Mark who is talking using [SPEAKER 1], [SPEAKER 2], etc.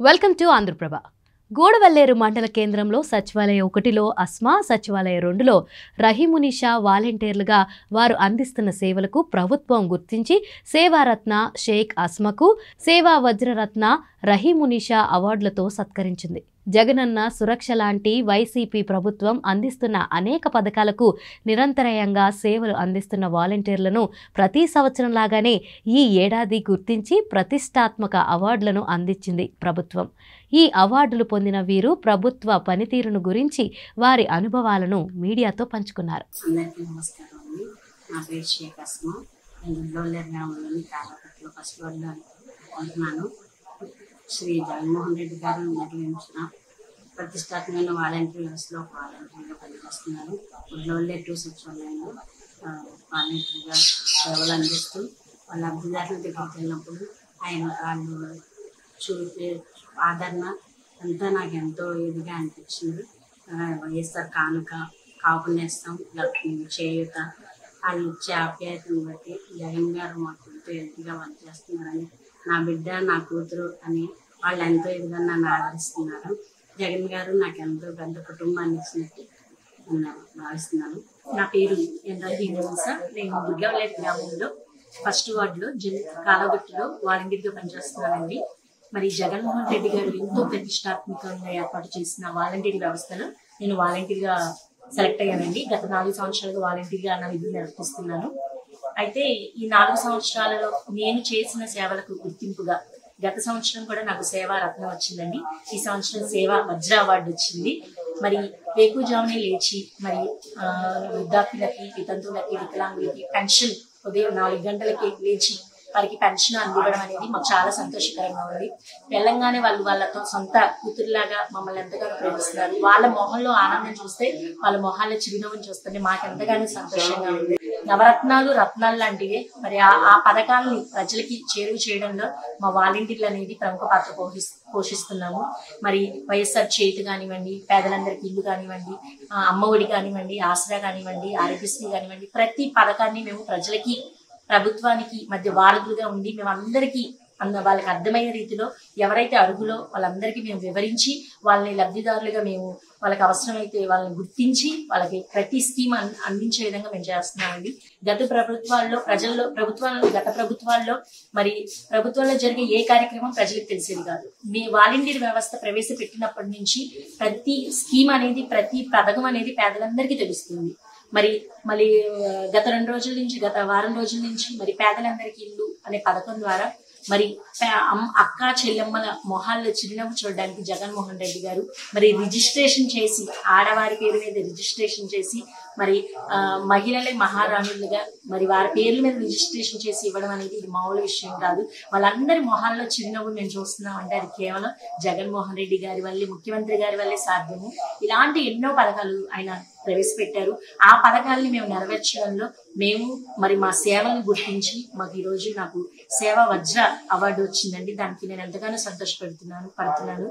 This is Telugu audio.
[SPEAKER 1] Welcome to Andhraprabha. గోడవల్లేరు మండల కేంద్రంలో సచివాలయ 1లో అస్మా, సచివాలయ 2లో రహీమునిషా వాలంటీర్లుగా వారు అందిస్తున్న సేవలకు ప్రభుత్వం గుర్తించి సేవారత్న షేక్ అస్మాకు, సేవా వజ్రరత్న రహీమునిషా అవార్డులతో సత్కరించింది. జగనన్న సురక్ష లాంటి వైసీపీ ప్రభుత్వం అందిస్తున్న అనేక పథకాలకు నిరంతరాయంగా సేవలు అందిస్తున్న వాలంటీర్లను ప్రతి సంవత్సరం లాగానే ఈ ఏడాది గుర్తించి ప్రతిష్టాత్మక అవార్డులను అందించింది ప్రభుత్వం. ఈ అవార్డులు పొందిన వీరు ప్రభుత్వ పనితీరును గురించి వారి అనుభవాలను మీడియాతో పంచుకున్నారు.
[SPEAKER 2] అందరికీ నమస్కారం అండి. నా పేరు షేక్ అస్మా. నేను డోలేరు గ్రామంలోని తారాపట్లో ఫస్ట్ వార్డులో ఉంటున్నాను. శ్రీ జగన్మోహన్ రెడ్డి గారు నిర్వహించిన ప్రతిష్టాత్మకమైన వాలంటీర్ వ్యవస్థలో ఒక వాలంటీర్గా పనిచేస్తున్నాను. డోలేరు 2 సచివాలయంలో వాలంటీర్గా సేవలు అందిస్తూ వాళ్ళ అభ్యర్థుల దగ్గరికి వెళ్ళినప్పుడు ఆయన వాళ్ళు చూపే ఆదరణ అంతా నాకు ఎంతో ఇదిగా అనిపించింది. వైఎస్ఆర్ కానుక, కాపు నేస్తం, చేయూత, వాళ్ళు ఇచ్చే ఆప్యాయతను బట్టి జగన్ గారు మాకు ఎంతో ఇదిగా పనిచేస్తున్నారని, నా బిడ్డ నా కూతురు అని వాళ్ళు ఎంతో ఇదిగా నన్ను ఆదరిస్తున్నారు. జగన్ గారు నాకు ఎంతో పెద్ద కుటుంబాన్ని ఇచ్చినట్టు భావిస్తున్నాను.
[SPEAKER 3] నా పేరు రహీమునిషా. నేను దుర్గావల్లేరు గ్రామంలో ఫస్ట్ వార్డులో కాలగట్టులో వాలంటీర్గా పనిచేస్తున్నానండి. మరి జగన్మోహన్ రెడ్డి గారు ఎంతో ప్రతిష్టాత్మకంగా ఏర్పాటు చేసిన వాలంటీర్ వ్యవస్థలో నేను వాలంటీర్గా సెలెక్ట్ అయ్యానండి. గత 4 సంవత్సరాలుగా వాలంటీర్గా నా విధులు నిర్వహిస్తున్నాను. అయితే ఈ 4 సంవత్సరాలలో నేను చేసిన సేవలకు గుర్తింపుగా గత సంవత్సరం కూడా నాకు సేవా రత్నం వచ్చిందండి. ఈ సంవత్సరం సేవా వజ్ర అవార్డు వచ్చింది. మరి వేకుజామునే లేచి మరి వృద్ధాప్యులకి, వితంతువులకి, వికలాంగులకి పెన్షన్ ఉదయం 4 గంటలకి లేచి వారికి పెన్షన్ అందివ్వడం అనేది మాకు చాలా సంతోషకరంగా ఉంది. వెళ్ళంగానే వాళ్ళు వాళ్ళతో సొంత కూతురులాగా మమ్మల్ని ఎంతగానో ప్రేమిస్తున్నారు. వాళ్ళ మొహంలో ఆనందం చూస్తే, వాళ్ళ మొహాల్లో చిరునవ్వుని చూస్తుంటే మాకు ఎంతగానో సంతోషంగా ఉంది. నవరత్నాలు, రత్నాలు లాంటివి మరి ఆ పథకాలని ప్రజలకి చేరువ చేయడంలో మా వాలంటీర్లు అనేది ప్రముఖ పాత్ర పోషిస్తున్నాము. మరి వైఎస్ఆర్ చేతి కానివ్వండి, పేదలందరికీ ఇల్లు కానివ్వండి, అమ్మఒడి కానివ్వండి, ఆసరా కానివ్వండి, ఆరోగ్యశ్రీ కానివ్వండి, ప్రతి పథకాన్ని మేము ప్రజలకి, ప్రభుత్వానికి మధ్య వారధులుగా ఉండి మేము అందరికీ వాళ్ళకి అర్థమయ్యే రీతిలో ఎవరైతే అర్హులో వాళ్ళందరికీ మేము వివరించి వాళ్ళని లబ్ధిదారులుగా మేము వాళ్ళకి అవసరమైతే వాళ్ళని గుర్తించి వాళ్ళకి ప్రతి స్కీమ్ అందించే విధంగా మేము చేస్తున్నామండి. గత ప్రభుత్వాల్లో మరి ప్రభుత్వంలో జరిగే ఏ కార్యక్రమం ప్రజలకు తెలిసేది కాదు. మీ వాలంటీర్ వ్యవస్థ ప్రవేశపెట్టినప్పటి నుంచి ప్రతి స్కీమ్ అనేది, ప్రతి పథకం అనేది పేదలందరికీ తెలుస్తుంది. మరి గత వారం రోజుల నుంచి మరి పేదలందరికీ ఇల్లు అనే పథకం ద్వారా మరి అక్క చెల్లెమ్మల మొహాల్లో చిరునవ్వు చూడడానికి జగన్మోహన్ రెడ్డి గారు మరి రిజిస్ట్రేషన్ చేసి, ఆడవారి పేరు మీద రిజిస్ట్రేషన్ చేసి మరి మహిళలే మహారాణులుగా మరి వారి పేర్ల మీద రిజిస్ట్రేషన్ చేసి ఇవ్వడం అనేది ఇది మామూలు విషయం కాదు. వాళ్ళందరి మొహాల్లో చిరునవ్వు మేము చూస్తున్నాం అంటే అది కేవలం జగన్మోహన్ రెడ్డి గారి వల్లే, ముఖ్యమంత్రి గారి వల్లే సాధ్యము. ఇలాంటి ఎన్నో పథకాలు ఆయన ప్రవేశపెట్టారు. ఆ పథకాలని మేము నెరవేర్చడంలో మేము మరి మా సేవలను గుర్తించి మాకు ఈరోజు నాకు సేవా వజ్ర అవార్డు వచ్చిందండి. దానికి నేను ఎంతగానో సంతోషపడుతున్నాను.